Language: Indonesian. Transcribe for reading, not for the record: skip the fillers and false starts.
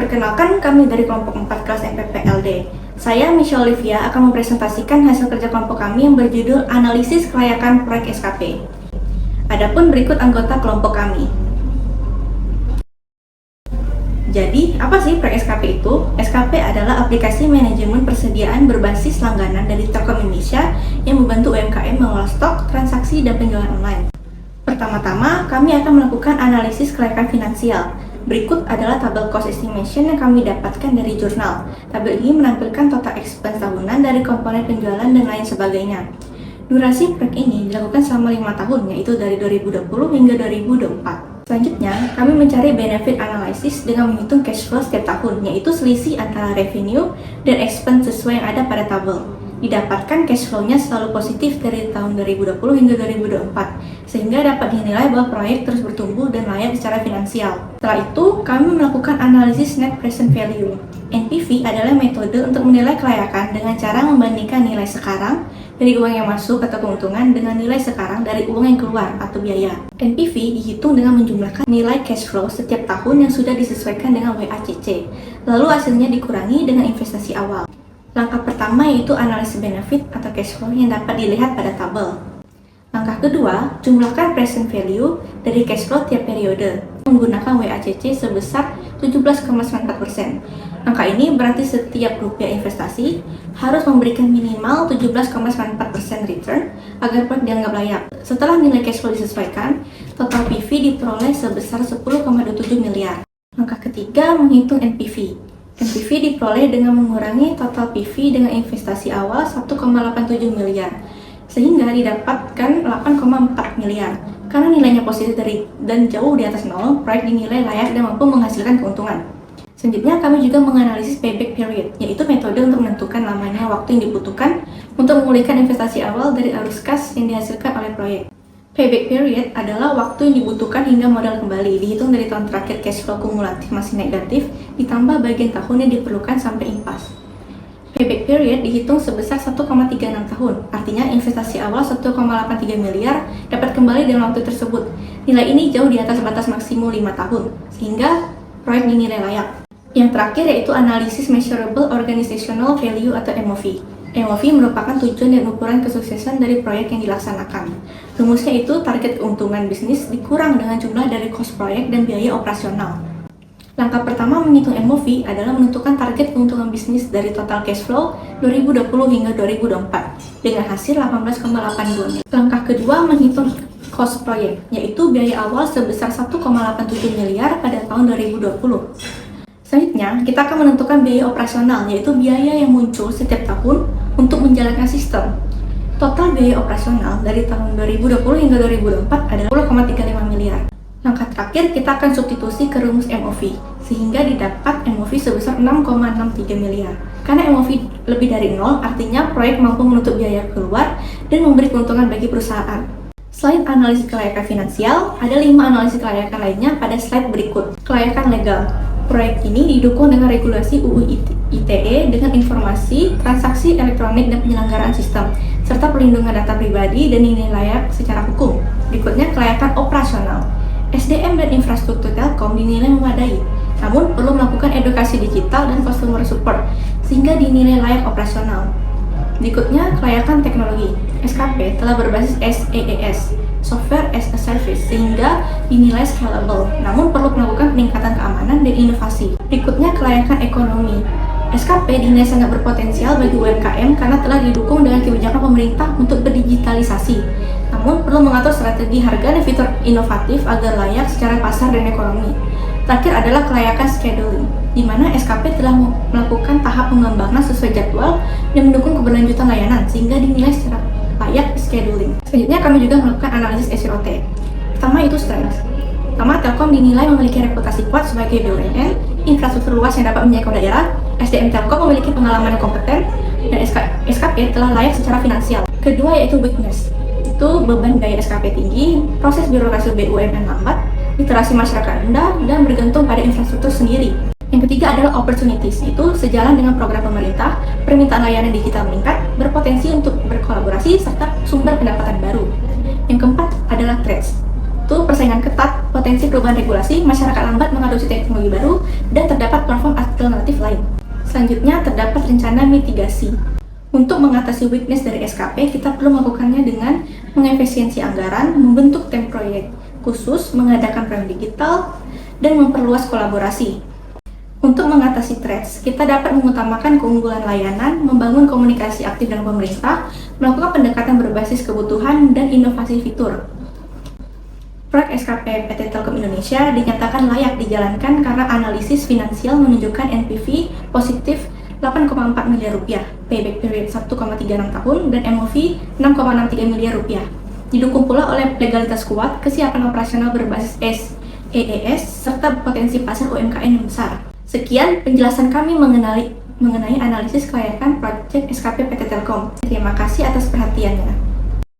Perkenalkan, kami dari kelompok 4 kelas MPPLD. Saya, Michelle Olivia, akan mempresentasikan hasil kerja kelompok kami yang berjudul Analisis Kelayakan Proyek SKP. Adapun berikut anggota kelompok kami. Jadi, apa sih proyek SKP itu? SKP adalah aplikasi manajemen persediaan berbasis langganan dari Telkom Indonesia yang membantu UMKM mengolah stok, transaksi, dan penjualan online. Pertama-tama, kami akan melakukan analisis kelayakan finansial. Berikut adalah tabel cost estimation yang kami dapatkan dari jurnal. Tabel ini menampilkan total expense tahunan dari komponen penjualan dan lain sebagainya. Durasi proyek ini dilakukan selama 5 tahun, yaitu dari 2020 hingga 2024. Selanjutnya, kami mencari benefit analysis dengan menghitung cash flow setiap tahun, yaitu selisih antara revenue dan expense sesuai yang ada pada tabel. Didapatkan cash flow-nya selalu positif dari tahun 2020 hingga 2024, sehingga dapat dinilai bahwa proyek terus bertumbuh dan layak secara finansial. Setelah itu, kami melakukan analisis net present value. NPV adalah metode untuk menilai kelayakan dengan cara membandingkan nilai sekarang dari uang yang masuk atau keuntungan dengan nilai sekarang dari uang yang keluar atau biaya. NPV dihitung dengan menjumlahkan nilai cash flow setiap tahun yang sudah disesuaikan dengan WACC, lalu hasilnya dikurangi dengan investasi awal. Langkah pertama yaitu analisis benefit atau cash flow yang dapat dilihat pada tabel. Langkah kedua, jumlahkan present value dari cash flow tiap periode menggunakan WACC sebesar 17,94%. Angka ini berarti setiap rupiah investasi harus memberikan minimal 17,94% return agar proyek dianggap layak. Setelah nilai cash flow disesuaikan, total PV diperoleh sebesar 10,27 miliar. Langkah ketiga, menghitung NPV. NPV diperoleh dengan mengurangi total PV dengan investasi awal 1,87 miliar, sehingga didapatkan 8,4 miliar. Karena nilainya positif dan jauh di atas 0, proyek dinilai layak dan mampu menghasilkan keuntungan. Selanjutnya, kami juga menganalisis payback period, yaitu metode untuk menentukan lamanya waktu yang dibutuhkan untuk memulihkan investasi awal dari arus kas yang dihasilkan oleh proyek. Payback period adalah waktu yang dibutuhkan hingga modal kembali, dihitung dari tahun terakhir cash flow kumulatif masih negatif, ditambah bagian tahun yang diperlukan sampai impas. Payback period dihitung sebesar 1,36 tahun, artinya investasi awal 1,83 miliar dapat kembali dalam waktu tersebut. Nilai ini jauh di atas batas maksimum 5 tahun, sehingga proyek dinilai layak. Yang terakhir yaitu analisis Measurable Organizational Value atau MOV. MOV merupakan tujuan dan ukuran kesuksesan dari proyek yang dilaksanakan. Rumusnya itu target keuntungan bisnis dikurang dengan jumlah dari cost proyek dan biaya operasional. Langkah pertama menghitung MOV adalah menentukan target keuntungan bisnis dari total cash flow 2020 hingga 2024 dengan hasil 18,82 miliar. Langkah kedua menghitung cost proyek, yaitu biaya awal sebesar 1,87 miliar pada tahun 2020. Selanjutnya, kita akan menentukan biaya operasional, yaitu biaya yang muncul setiap tahun untuk menjalankan sistem. Total biaya operasional dari tahun 2020 hingga 2024 adalah 10,35 miliar. Langkah terakhir, kita akan substitusi ke rumus MOV, sehingga didapat MOV sebesar 6,63 miliar. Karena MOV lebih dari 0, artinya proyek mampu menutup biaya keluar dan memberi keuntungan bagi perusahaan. Selain analisis kelayakan finansial, ada 5 analisis kelayakan lainnya pada slide berikut. Kelayakan legal. Proyek ini didukung dengan regulasi UU ITE dengan informasi, transaksi elektronik dan penyelenggaraan sistem, serta perlindungan data pribadi dan dinilai layak secara hukum. Berikutnya, kelayakan operasional. SDM dan infrastruktur Telkom dinilai memadai, namun perlu melakukan edukasi digital dan customer support, sehingga dinilai layak operasional. Berikutnya, kelayakan teknologi. SKP telah berbasis SaaS, Software as a Service, sehingga dinilai scalable, namun perlu melakukan peningkatan keamanan dan inovasi. Berikutnya, kelayakan ekonomi. SKP dinilai sangat berpotensial bagi UMKM karena telah didukung dengan kebijakan pemerintah untuk berdigitalisasi, namun perlu mengatur strategi harga dan fitur inovatif agar layak secara pasar dan ekonomi. Terakhir adalah kelayakan scheduling, di mana SKP telah melakukan tahap pengembangan sesuai jadwal dan mendukung keberlanjutan layanan, sehingga dinilai secara layak scheduling. Selanjutnya, kami juga melakukan analisis SWOT. Pertama itu strength. Pertama, Telkom dinilai memiliki reputasi kuat sebagai BUMN, infrastruktur luas yang dapat menjangkau daerah, SDM Telkom memiliki pengalaman yang kompeten, dan SKP telah layak secara finansial. Kedua yaitu weakness. Itu beban biaya SKP tinggi, proses birokrasi BUMN lambat, literasi masyarakat rendah, dan bergantung pada infrastruktur sendiri. Yang ketiga adalah opportunities, itu sejalan dengan program pemerintah, permintaan layanan digital meningkat, berpotensi untuk berkolaborasi, serta sumber pendapatan baru. Yang keempat adalah threats, itu persaingan ketat, potensi perubahan regulasi, masyarakat lambat mengadopsi teknologi baru, dan terdapat platform Selanjutnya, terdapat rencana mitigasi. Untuk mengatasi weakness dari SKP, kita perlu melakukannya dengan mengefisiensi anggaran, membentuk tim proyek khusus, mengadakan proyek digital, dan memperluas kolaborasi. Untuk mengatasi threats, kita dapat mengutamakan keunggulan layanan, membangun komunikasi aktif dengan pemerintah, melakukan pendekatan berbasis kebutuhan, dan inovasi fitur. Proyek SKP PT Telkom Indonesia dinyatakan layak dijalankan karena analisis finansial menunjukkan NPV positif 8,4 miliar rupiah, payback period 1,36 tahun, dan MOV 6,63 miliar rupiah. Didukung pula oleh legalitas kuat, kesiapan operasional berbasis EES, serta potensi pasar UMKM yang besar. Sekian penjelasan kami mengenai analisis kelayakan proyek SKP PT Telkom. Terima kasih atas perhatiannya.